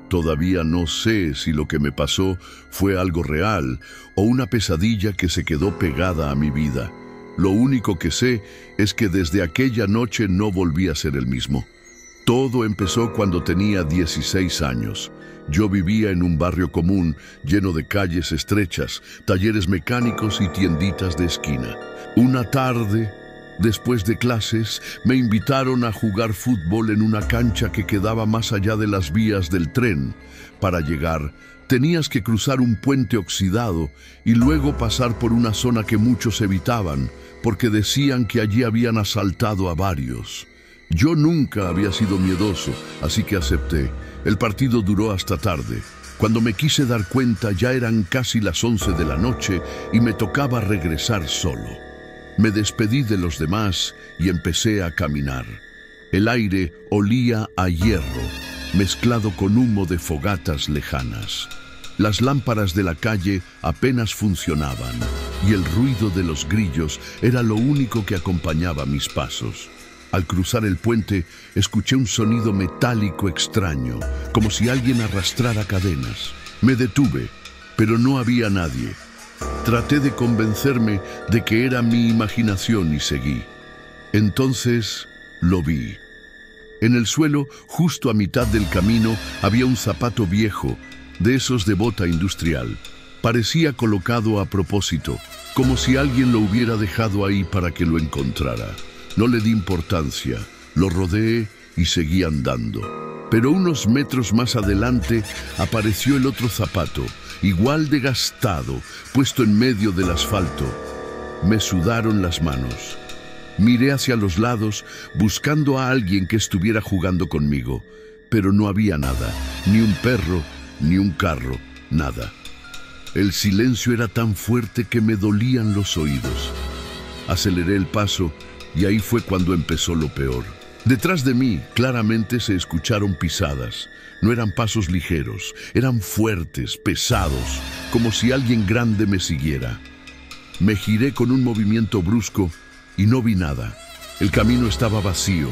Todavía no sé si lo que me pasó fue algo real o una pesadilla que se quedó pegada a mi vida. Lo único que sé es que desde aquella noche no volví a ser el mismo. Todo empezó cuando tenía 16 años. Yo vivía en un barrio común, lleno de calles estrechas, talleres mecánicos y tienditas de esquina. Una tarde, después de clases, me invitaron a jugar fútbol en una cancha que quedaba más allá de las vías del tren. Para llegar, tenías que cruzar un puente oxidado y luego pasar por una zona que muchos evitaban, porque decían que allí habían asaltado a varios. Yo nunca había sido miedoso, así que acepté. El partido duró hasta tarde. Cuando me quise dar cuenta ya eran casi las 11 de la noche y me tocaba regresar solo. Me despedí de los demás y empecé a caminar. El aire olía a hierro, mezclado con humo de fogatas lejanas. Las lámparas de la calle apenas funcionaban y el ruido de los grillos era lo único que acompañaba mis pasos. Al cruzar el puente, escuché un sonido metálico extraño, como si alguien arrastrara cadenas. Me detuve, pero no había nadie. Traté de convencerme de que era mi imaginación y seguí. Entonces lo vi. En el suelo, justo a mitad del camino, había un zapato viejo, de esos de bota industrial. Parecía colocado a propósito, como si alguien lo hubiera dejado ahí para que lo encontrara. No le di importancia, lo rodeé y seguí andando. Pero unos metros más adelante apareció el otro zapato, igual de gastado, puesto en medio del asfalto. Me sudaron las manos. Miré hacia los lados, buscando a alguien que estuviera jugando conmigo, pero no había nada, ni un perro, ni un carro, nada. El silencio era tan fuerte que me dolían los oídos. Aceleré el paso y ahí fue cuando empezó lo peor. Detrás de mí, claramente se escucharon pisadas. No eran pasos ligeros, eran fuertes, pesados, como si alguien grande me siguiera. Me giré con un movimiento brusco y no vi nada. El camino estaba vacío.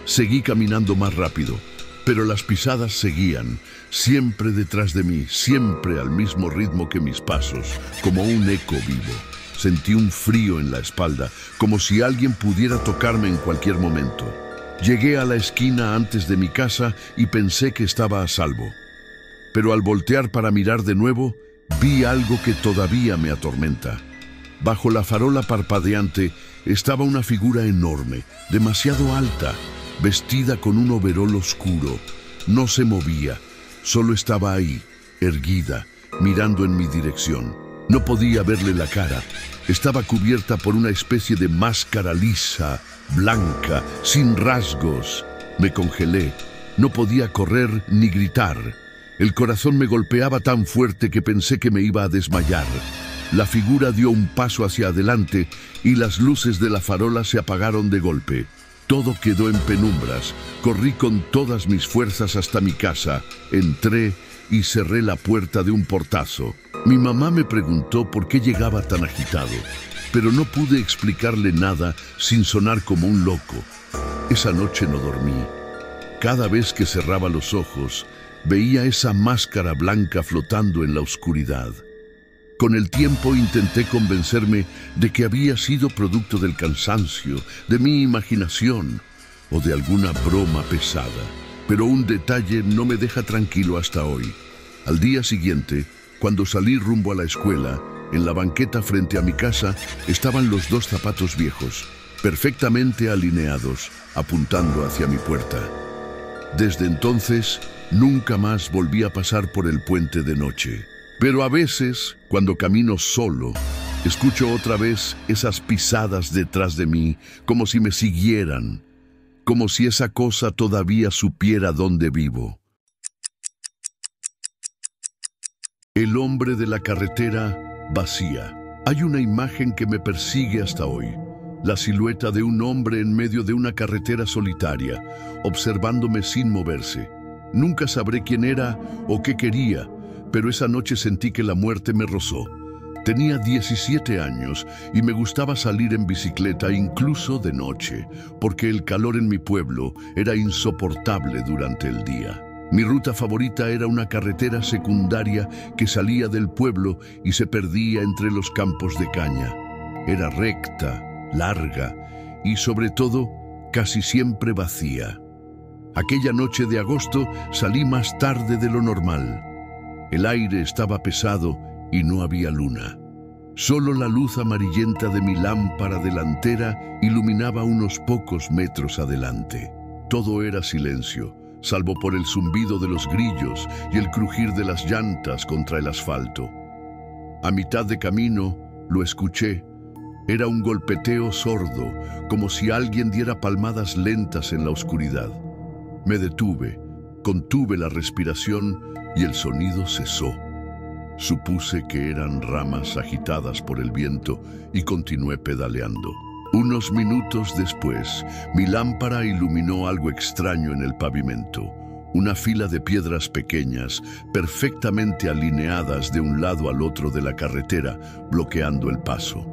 Seguí caminando más rápido, pero las pisadas seguían, siempre detrás de mí, siempre al mismo ritmo que mis pasos, como un eco vivo. Sentí un frío en la espalda, como si alguien pudiera tocarme en cualquier momento. Llegué a la esquina antes de mi casa y pensé que estaba a salvo. Pero al voltear para mirar de nuevo, vi algo que todavía me atormenta. Bajo la farola parpadeante estaba una figura enorme, demasiado alta, vestida con un overol oscuro. No se movía, solo estaba ahí, erguida, mirando en mi dirección. No podía verle la cara. Estaba cubierta por una especie de máscara lisa, blanca, sin rasgos. Me congelé. No podía correr ni gritar. El corazón me golpeaba tan fuerte que pensé que me iba a desmayar. La figura dio un paso hacia adelante y las luces de la farola se apagaron de golpe. Todo quedó en penumbras. Corrí con todas mis fuerzas hasta mi casa. Entré y cerré la puerta de un portazo. Mi mamá me preguntó por qué llegaba tan agitado, pero no pude explicarle nada sin sonar como un loco. Esa noche no dormí. Cada vez que cerraba los ojos, veía esa máscara blanca flotando en la oscuridad. Con el tiempo intenté convencerme de que había sido producto del cansancio, de mi imaginación o de alguna broma pesada. Pero un detalle no me deja tranquilo hasta hoy. Al día siguiente, cuando salí rumbo a la escuela, en la banqueta frente a mi casa estaban los dos zapatos viejos, perfectamente alineados, apuntando hacia mi puerta. Desde entonces, nunca más volví a pasar por el puente de noche. Pero a veces, cuando camino solo, escucho otra vez esas pisadas detrás de mí, como si me siguieran, como si esa cosa todavía supiera dónde vivo. El hombre de la carretera vacía. Hay una imagen que me persigue hasta hoy. La silueta de un hombre en medio de una carretera solitaria, observándome sin moverse. Nunca sabré quién era o qué quería, pero esa noche sentí que la muerte me rozó. Tenía 17 años y me gustaba salir en bicicleta incluso de noche, porque el calor en mi pueblo era insoportable durante el día. Mi ruta favorita era una carretera secundaria que salía del pueblo y se perdía entre los campos de caña. Era recta, larga y, sobre todo, casi siempre vacía. Aquella noche de agosto salí más tarde de lo normal. El aire estaba pesado y no había luna. Solo la luz amarillenta de mi lámpara delantera iluminaba unos pocos metros adelante. Todo era silencio, salvo por el zumbido de los grillos y el crujir de las llantas contra el asfalto. A mitad de camino lo escuché. Era un golpeteo sordo, como si alguien diera palmadas lentas en la oscuridad. Me detuve, contuve la respiración y el sonido cesó. Supuse que eran ramas agitadas por el viento y continué pedaleando. Unos minutos después, mi lámpara iluminó algo extraño en el pavimento. Una fila de piedras pequeñas, perfectamente alineadas de un lado al otro de la carretera, bloqueando el paso.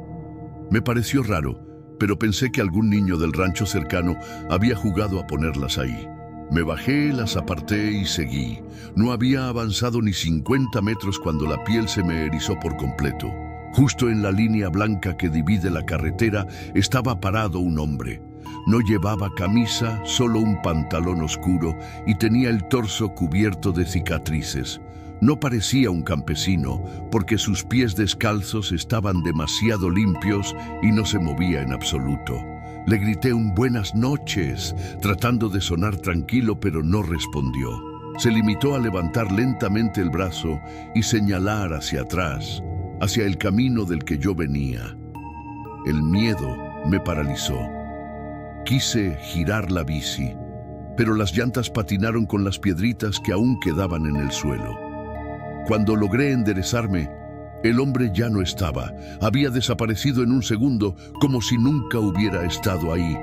Me pareció raro, pero pensé que algún niño del rancho cercano había jugado a ponerlas ahí. Me bajé, las aparté y seguí. No había avanzado ni 50 metros cuando la piel se me erizó por completo. Justo en la línea blanca que divide la carretera estaba parado un hombre. No llevaba camisa, solo un pantalón oscuro y tenía el torso cubierto de cicatrices. No parecía un campesino, porque sus pies descalzos estaban demasiado limpios y no se movía en absoluto. Le grité un buenas noches, tratando de sonar tranquilo, pero no respondió. Se limitó a levantar lentamente el brazo y señalar hacia atrás, hacia el camino del que yo venía. El miedo me paralizó. Quise girar la bici, pero las llantas patinaron con las piedritas que aún quedaban en el suelo. Cuando logré enderezarme, el hombre ya no estaba. Había desaparecido en un segundo, como si nunca hubiera estado ahí.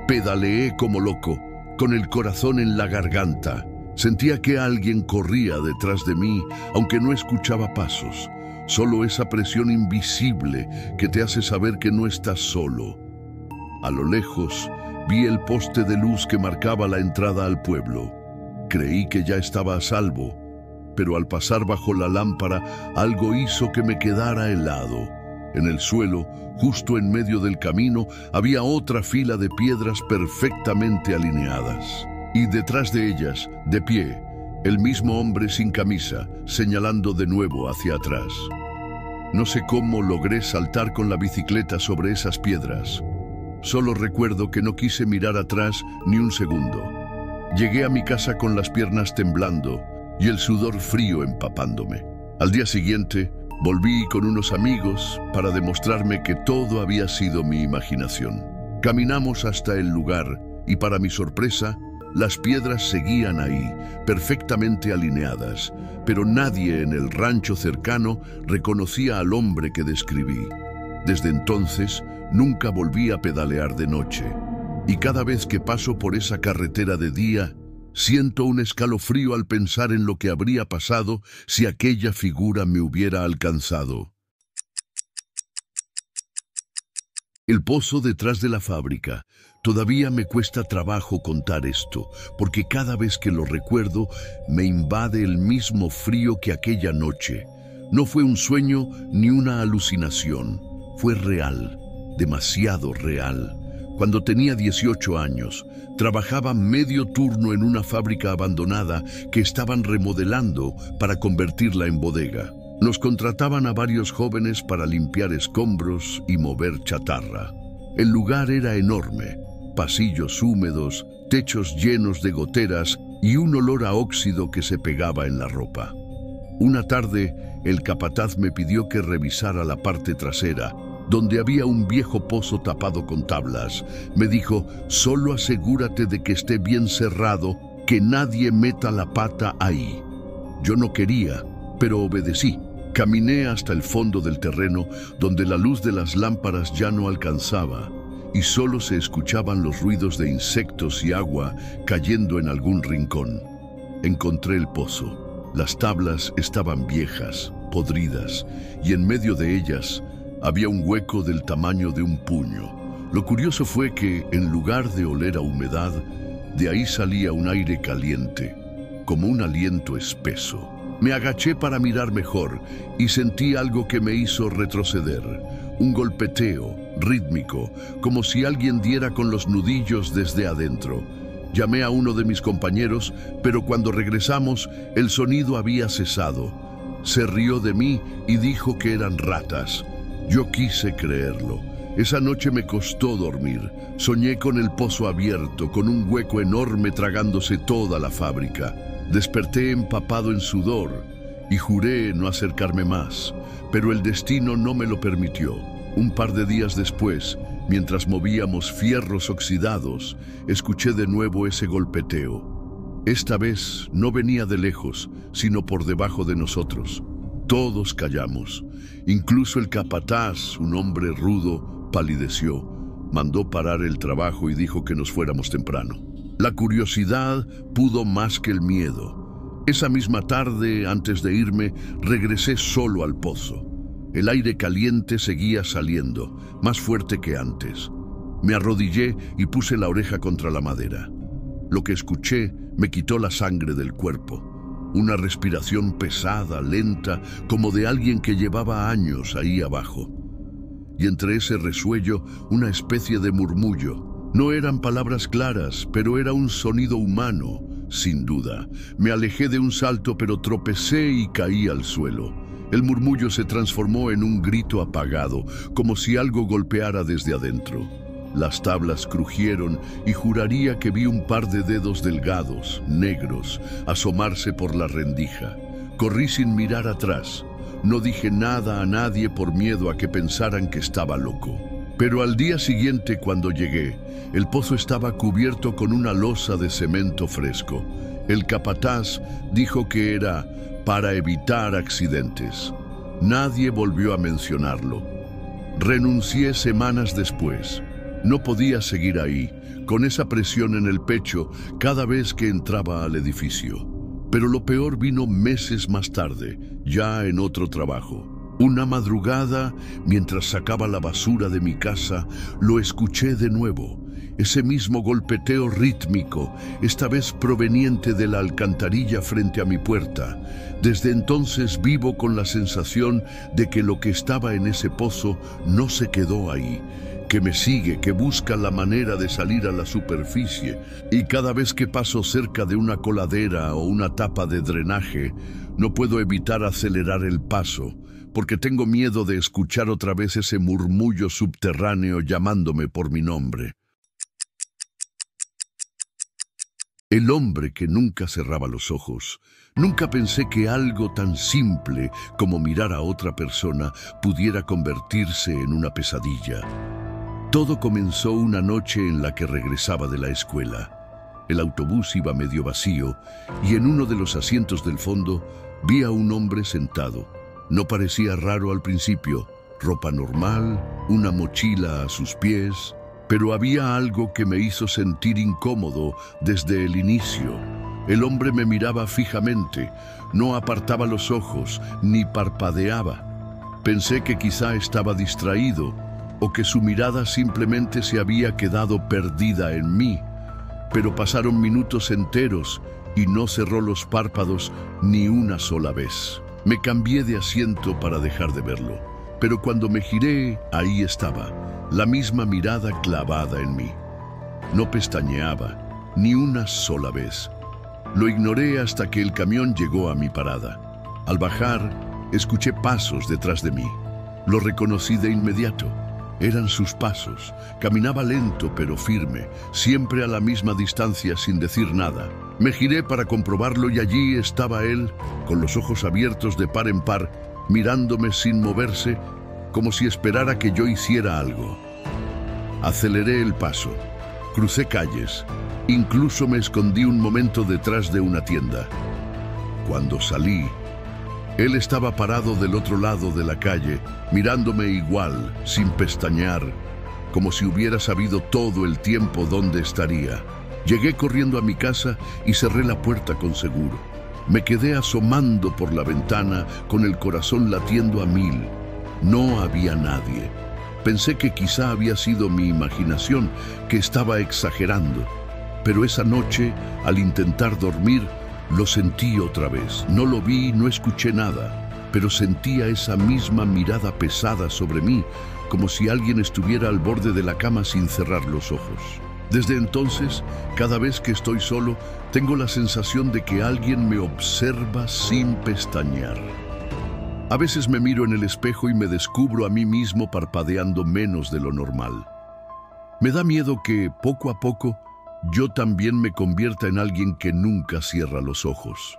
Pedaleé como loco, con el corazón en la garganta. Sentía que alguien corría detrás de mí, aunque no escuchaba pasos. Solo esa presión invisible que te hace saber que no estás solo. A lo lejos, vi el poste de luz que marcaba la entrada al pueblo. Creí que ya estaba a salvo, pero al pasar bajo la lámpara, algo hizo que me quedara helado. En el suelo, justo en medio del camino, había otra fila de piedras perfectamente alineadas. Y detrás de ellas, de pie, el mismo hombre sin camisa, señalando de nuevo hacia atrás. No sé cómo logré saltar con la bicicleta sobre esas piedras. Solo recuerdo que no quise mirar atrás ni un segundo. Llegué a mi casa con las piernas temblando y el sudor frío empapándome. Al día siguiente, volví con unos amigos para demostrarme que todo había sido mi imaginación. Caminamos hasta el lugar y, para mi sorpresa, las piedras seguían ahí, perfectamente alineadas, pero nadie en el rancho cercano reconocía al hombre que describí. Desde entonces, nunca volví a pedalear de noche, y cada vez que paso por esa carretera de día, siento un escalofrío al pensar en lo que habría pasado si aquella figura me hubiera alcanzado. El pozo detrás de la fábrica. Todavía me cuesta trabajo contar esto, porque cada vez que lo recuerdo me invade el mismo frío que aquella noche. No fue un sueño ni una alucinación, fue real, demasiado real. Cuando tenía 18 años, trabajaba medio turno en una fábrica abandonada que estaban remodelando para convertirla en bodega. Nos contrataban a varios jóvenes para limpiar escombros y mover chatarra. El lugar era enorme, pasillos húmedos, techos llenos de goteras y un olor a óxido que se pegaba en la ropa. Una tarde, el capataz me pidió que revisara la parte trasera, donde había un viejo pozo tapado con tablas. Me dijo, solo asegúrate de que esté bien cerrado, que nadie meta la pata ahí. Yo no quería, pero obedecí. Caminé hasta el fondo del terreno, donde la luz de las lámparas ya no alcanzaba, y solo se escuchaban los ruidos de insectos y agua cayendo en algún rincón. Encontré el pozo. Las tablas estaban viejas, podridas, y en medio de ellas había un hueco del tamaño de un puño. Lo curioso fue que, en lugar de oler a humedad, de ahí salía un aire caliente, como un aliento espeso. Me agaché para mirar mejor y sentí algo que me hizo retroceder. Un golpeteo rítmico, como si alguien diera con los nudillos desde adentro. Llamé a uno de mis compañeros, pero cuando regresamos, el sonido había cesado. Se rió de mí y dijo que eran ratas. Yo quise creerlo. Esa noche me costó dormir. Soñé con el pozo abierto, con un hueco enorme tragándose toda la fábrica. Desperté empapado en sudor y juré no acercarme más, pero el destino no me lo permitió. Un par de días después, mientras movíamos fierros oxidados, escuché de nuevo ese golpeteo. Esta vez no venía de lejos, sino por debajo de nosotros. Todos callamos. Incluso el capataz, un hombre rudo, palideció. Mandó parar el trabajo y dijo que nos fuéramos temprano. La curiosidad pudo más que el miedo. Esa misma tarde, antes de irme, regresé solo al pozo. El aire caliente seguía saliendo, más fuerte que antes. Me arrodillé y puse la oreja contra la madera. Lo que escuché me quitó la sangre del cuerpo. Una respiración pesada, lenta, como de alguien que llevaba años ahí abajo. Y entre ese resuello, una especie de murmullo. No eran palabras claras, pero era un sonido humano, sin duda. Me alejé de un salto, pero tropecé y caí al suelo. El murmullo se transformó en un grito apagado, como si algo golpeara desde adentro. Las tablas crujieron y juraría que vi un par de dedos delgados, negros, asomarse por la rendija. Corrí sin mirar atrás. No dije nada a nadie por miedo a que pensaran que estaba loco. Pero al día siguiente, cuando llegué, el pozo estaba cubierto con una losa de cemento fresco. El capataz dijo que era para evitar accidentes. Nadie volvió a mencionarlo. Renuncié semanas después. No podía seguir ahí, con esa presión en el pecho cada vez que entraba al edificio. Pero lo peor vino meses más tarde, ya en otro trabajo. Una madrugada, mientras sacaba la basura de mi casa, lo escuché de nuevo. Ese mismo golpeteo rítmico, esta vez proveniente de la alcantarilla frente a mi puerta. Desde entonces vivo con la sensación de que lo que estaba en ese pozo no se quedó ahí, que me sigue, que busca la manera de salir a la superficie. Y cada vez que paso cerca de una coladera o una tapa de drenaje, no puedo evitar acelerar el paso, porque tengo miedo de escuchar otra vez ese murmullo subterráneo llamándome por mi nombre. El hombre que nunca cerraba los ojos. Nunca pensé que algo tan simple como mirar a otra persona pudiera convertirse en una pesadilla. Todo comenzó una noche en la que regresaba de la escuela. El autobús iba medio vacío y en uno de los asientos del fondo vi a un hombre sentado. No parecía raro al principio, ropa normal, una mochila a sus pies, pero había algo que me hizo sentir incómodo desde el inicio. El hombre me miraba fijamente, no apartaba los ojos ni parpadeaba. Pensé que quizá estaba distraído o que su mirada simplemente se había quedado perdida en mí, pero pasaron minutos enteros y no cerró los párpados ni una sola vez. Me cambié de asiento para dejar de verlo, pero cuando me giré, ahí estaba, la misma mirada clavada en mí. No pestañeaba, ni una sola vez. Lo ignoré hasta que el camión llegó a mi parada. Al bajar, escuché pasos detrás de mí. Lo reconocí de inmediato. Eran sus pasos. Caminaba lento pero firme, siempre a la misma distancia sin decir nada. Me giré para comprobarlo y allí estaba él, con los ojos abiertos de par en par, mirándome sin moverse, como si esperara que yo hiciera algo. Aceleré el paso, crucé calles, incluso me escondí un momento detrás de una tienda. Cuando salí, él estaba parado del otro lado de la calle, mirándome igual, sin pestañear, como si hubiera sabido todo el tiempo dónde estaría. Llegué corriendo a mi casa y cerré la puerta con seguro. Me quedé asomando por la ventana con el corazón latiendo a 1000. No había nadie. Pensé que quizá había sido mi imaginación, que estaba exagerando. Pero esa noche, al intentar dormir, lo sentí otra vez. No lo vi, no escuché nada, pero sentía esa misma mirada pesada sobre mí, como si alguien estuviera al borde de la cama sin cerrar los ojos. Desde entonces, cada vez que estoy solo, tengo la sensación de que alguien me observa sin pestañear. A veces me miro en el espejo y me descubro a mí mismo parpadeando menos de lo normal. Me da miedo que, poco a poco, yo también me convierta en alguien que nunca cierra los ojos.